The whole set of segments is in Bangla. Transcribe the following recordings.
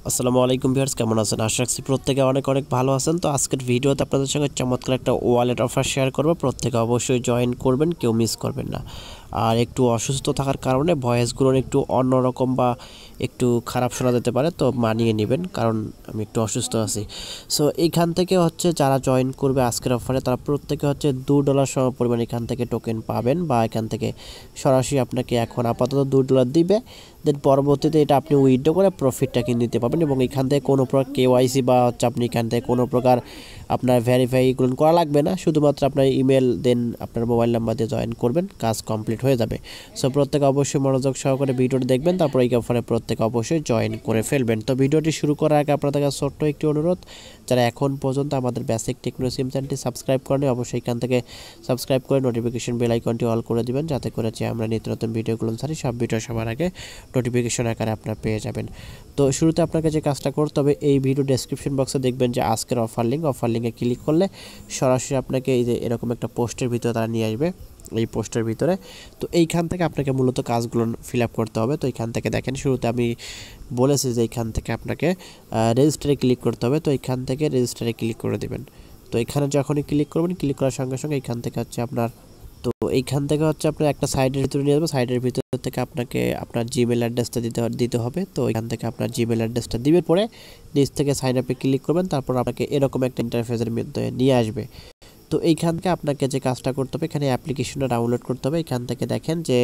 আসসালামু আলাইকুম ভিউয়ার্স, কেমন আছেন? আশা রাখছি প্রত্যেকে অনেক অনেক ভালো আছেন। তো আজকের ভিডিওতে আপনাদের সঙ্গে চমৎকার একটা ওয়ালেট অফার শেয়ার করব। প্রত্যেকে অবশ্যই জয়েন করবেন, কেউ মিস করবেন না। আর একটু অসুস্থ থাকার কারণে ভয়েসগুলো একটু অন্যরকম বা একটু খারাপ শোনা যেতে পারে, তো মানিয়ে নেবেন, কারণ আমি একটু অসুস্থ আছি। সো এইখান থেকে হচ্ছে যারা জয়েন করবে আজকের অফারে, তারা প্রত্যেকে হচ্ছে $2 সম পরিমাণ এখান থেকে টোকেন পাবেন, বা এখান থেকে সরাসরি আপনাকে এখন আপাতত $2 দিবে। দেন পরবর্তীতে এটা আপনি উইথড্র করে প্রফিটটা কিনে নিতে পারবেন, এবং এখান থেকে কোনো প্রকার কেওয়াইসি বা হচ্ছে আপনি এখান থেকে কোনো প্রকার আপনার ভেরিফাই এগুলো করা লাগবে না। শুধুমাত্র আপনার ইমেল দেন আপনার মোবাইল নাম্বার দিয়ে জয়েন করবেন, কাজ কমপ্লিট হয়ে যাবে। সো প্রত্যেকে অবশ্যই মনোযোগ সহকারে ভিডিওটি দেখবেন, তারপর এই অফারে প্রত্যেকে অবশ্যই জয়েন করে ফেলবেন। তো ভিডিওটি শুরু করার আগে আপনাদের কাছে ছোট্ট একটি অনুরোধ, যারা এখন পর্যন্ত আমাদের বেসিক টেকনোলজি চ্যানেলটি সাবস্ক্রাইব করেন, অবশ্যই এখান থেকে সাবস্ক্রাইব করে নোটিফিকেশন বেল আইকনটি অল করে দিবেন, যাতে করে যে আমরা নিত্য নতুন ভিডিওগুলো ছাড়ি সব ভিডিও সবার আগে নোটিফিকেশন আকারে আপনারা পেয়ে যাবেন। তো শুরুতে আপনাকে যে কাজটা করতে হবে, এই ভিডিও ডেসক্রিপশন বক্সে দেখবেন যে আজকের অফার লিঙ্কে ক্লিক করলে সরাসরি আপনাকে এই যে এরকম একটা পোস্টের ভিতরে তারা নিয়ে আসবে, এই পোস্টের ভিতরে। তো এইখান থেকে আপনাকে মূলত কাজগুলো ফিল আপ করতে হবে। তো এইখান থেকে দেখেন, শুরুতে আমি বলেছি যে এইখান থেকে আপনাকে রেজিস্টারে ক্লিক করতে হবে। তো এইখান থেকে রেজিস্টারে ক্লিক করে দেবেন। তো এখানে যখনই ক্লিক করবেন, ক্লিক করার সঙ্গে সঙ্গে এইখান থেকে হচ্ছে আপনার, তো এইখান থেকে হচ্ছে আপনার একটা সাইডের ভিতরে নিয়ে যাবে। সাইডের ভিতর থেকে আপনাকে আপনার জিমেল অ্যাড্রেসটা দিতে হবে। তো এখান থেকে আপনার জিমেল অ্যাড্রেসটা দিবে, পরে নিচ থেকে সাইন আপে ক্লিক করবেন, তারপর আপনাকে এরকম একটা ইন্টারফেসের মধ্যে নিয়ে আসবে। তো এইখান থেকে আপনাকে যে কাজটা করতে হবে, এখানে অ্যাপ্লিকেশনটা ডাউনলোড করতে হবে। এখান থেকে দেখেন যে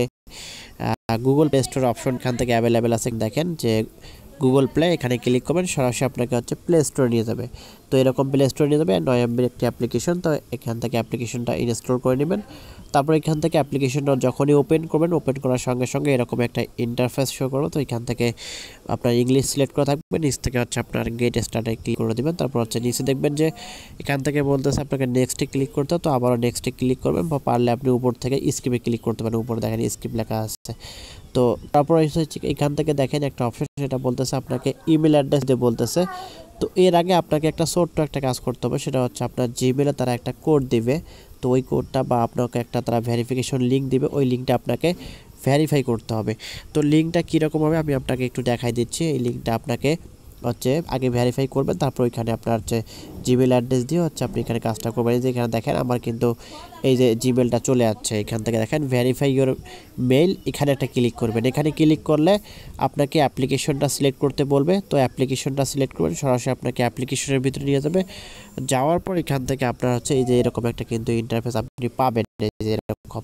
গুগল প্লে স্টোর অপশন এখান থেকে অ্যাভেলেবেল আছে, দেখেন যে গুগল প্লে, এখানে ক্লিক করবেন, সরাসরি আপনাকে হচ্ছে প্লে স্টোরে নিয়ে যাবে। তো এরকম প্লে স্টোরে নিয়ে যাবে 9 MB একটি অ্যাপ্লিকেশন। তো এখান থেকে অ্যাপ্লিকেশনটা ইনস্টল করে নেবেন। তারপর এখান থেকে অ্যাপ্লিকেশনটা যখনই ওপেন করবেন, ওপেন করার সঙ্গে সঙ্গে এরকম একটা ইন্টারফেস শো করবে। তো এখান থেকে আপনার ইংলিশ সিলেক্ট করা থাকবে, নিচ থেকে হচ্ছে আপনার গেট স্টার্টে ক্লিক করে দেবেন। তারপর হচ্ছে নিচে দেখবেন যে এখান থেকে বলতেছে আপনাকে নেক্সটে ক্লিক করতে, তো আবারও নেক্সটে ক্লিক করবেন, বা পারলে আপনি উপর থেকে স্কিপে ক্লিক করতে পারেন। উপরে দেখেন স্কিপ লেখা আছে। তো তারপর এখান থেকে দেখেন একটা অপশন, সেটা বলতেছে আপনাকে ইমেল অ্যাড্রেস দিয়ে বলতেছে। তো এর আগে আপনাকে একটা ছোট্ট একটা কাজ করতে হবে, সেটা হচ্ছে আপনার জিমেলে তারা একটা কোড দিবে। তো ওই কোডটা বা আপনাকে একটা তারা ভেরিফিকেশন লিঙ্ক দিবে, ওই লিঙ্কটা আপনাকে ভেরিফাই করতে হবে। তো লিঙ্কটা কীরকম হবে আমি আপনাকে একটু দেখাই দিচ্ছি। এই লিঙ্কটা আপনাকে হচ্ছে আগে ভেরিফাই করবেন, তারপর ওইখানে আপনার হচ্ছে জিমেল অ্যাড্রেস দিয়ে হচ্ছে আপনি এখানে কাজটা করবেন। এই যে এখানে দেখেন আমার কিন্তু এই যে জিমেলটা চলে যাচ্ছে। এখান থেকে দেখেন ভেরিফাই ইউর মেইল, এখানে একটা ক্লিক করবেন। এখানে ক্লিক করলে আপনাকে অ্যাপ্লিকেশনটা সিলেক্ট করতে বলবে। তো অ্যাপ্লিকেশনটা সিলেক্ট করবেন, সরাসরি আপনাকে অ্যাপ্লিকেশনের ভিতরে নিয়ে যাবে। যাওয়ার পর এখান থেকে আপনার হচ্ছে এই যে এরকম একটা কিন্তু ইন্টারফেস আপনি পাবেন, এই যে এরকম।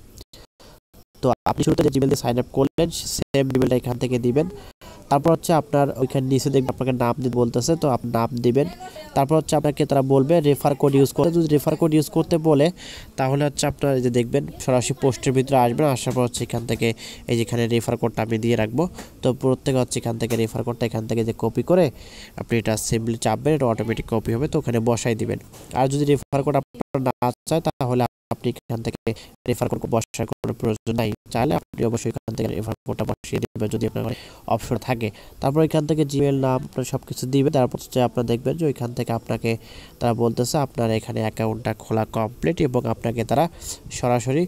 তো আপনি শুরুতে যে জিমেল দিয়ে সাইন আপ করলেন, সেম জিমেলটা এখান থেকে দিবেন। তারপর হচ্ছে আপনার ওইখানে নিচে দেখবেন আপনাকে নাম দিতে বলতেছে, তো আপনি নাম দিবেন। তারপর হচ্ছে আপনাকে তারা বলবে রেফার কোড ইউজ করতে। যদি রেফার কোড ইউজ করতে বলে, তাহলে হচ্ছে আপনার এই যে দেখবেন সরাসরি পোস্টের ভিতরে আসবেন। আসার পর হচ্ছে এখান থেকে এই যেখানে রেফার কোডটা আমি দিয়ে রাখবো। তো প্রত্যেকে হচ্ছে এখান থেকে রেফার কোডটা এখান থেকে যে কপি করে আপনি এটা সিম্পলি চাপবেন, এটা অটোমেটিক কপি হবে। তো ওখানে বসাই দিবেন। আর যদি রেফার কোড আপনার না চায়, তাহলে আপনি এখান থেকে রেফার কোড বসার কোনো প্রয়োজন নাই। চাইলে আপনি অবশ্যই এখান থেকে রেফার কোডটা বসিয়ে দেবেন যদি আপনার অপশন থাকে। তারপর এখান থেকে জিমেল নাম আপনার সব কিছু দিবে। তারপর হচ্ছে আপনার দেখবেন যে ওইখান থেকে আপনাকে তারা বলতেছে আপনার এখানে অ্যাকাউন্টটা খোলা কমপ্লিট, এবং আপনাকে তারা সরাসরি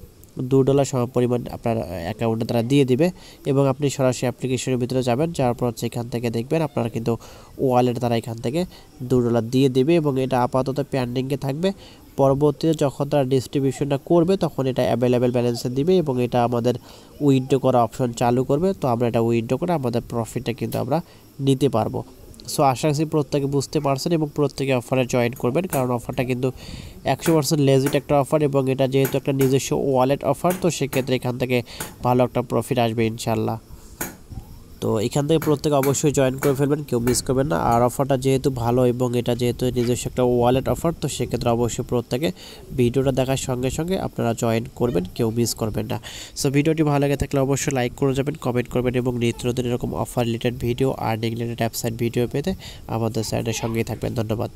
$2 সম পরিমাণ আপনার অ্যাকাউন্টে তারা দিয়ে দিবে, এবং আপনি সরাসরি অ্যাপ্লিকেশনের ভিতরে যাবেন। যাওয়ার পর হচ্ছে এখান থেকে দেখবেন আপনার কিন্তু ওয়ালেট তারা এখান থেকে $2 দিয়ে দেবে, এবং এটা আপাতত পেন্ডিংয়ে থাকবে। পরবর্তীতে যখন তারা ডিস্ট্রিবিউশনটা করবে, তখন এটা অ্যাভেলেবেল ব্যালেন্সে দিবে, এবং এটা আমাদের উইথড্র করা অপশন চালু করবে। তো আমরা এটা উইথড্র করে আমাদের প্রফিটটা কিন্তু আমরা নিতে পারবো। সো আশা করছি প্রত্যেকে বুঝতে পারছেন, এবং প্রত্যেকে অফারে জয়েন করবেন, কারণ অফারটা কিন্তু 100% লেজিট একটা অফার, এবং এটা যেহেতু একটা নিজস্ব ওয়ালেট অফার, তো সেক্ষেত্রে এখান থেকে ভালো একটা প্রফিট আসবে ইনশাল্লাহ। তো এখান থেকে প্রত্যেকে অবশ্যই জয়েন করে ফেলবেন, কেউ মিস করবেন না। আর অফারটা যেহেতু ভালো, এবং এটা যেহেতু নিজস্ব একটা ওয়ালেট অফার, তো সেক্ষেত্রে অবশ্যই প্রত্যেকে ভিডিওটা দেখার সঙ্গে সঙ্গে আপনারা জয়েন করবেন, কেউ মিস করবেন না। সো ভিডিওটি ভালো লাগে থাকলে অবশ্যই লাইক করে যাবেন, কমেন্ট করবেন, এবং নিত্য নতুন এরকম offer related video, earning related website video পেতে আমাদের চ্যানেলের সঙ্গেই থাকবেন। ধন্যবাদ।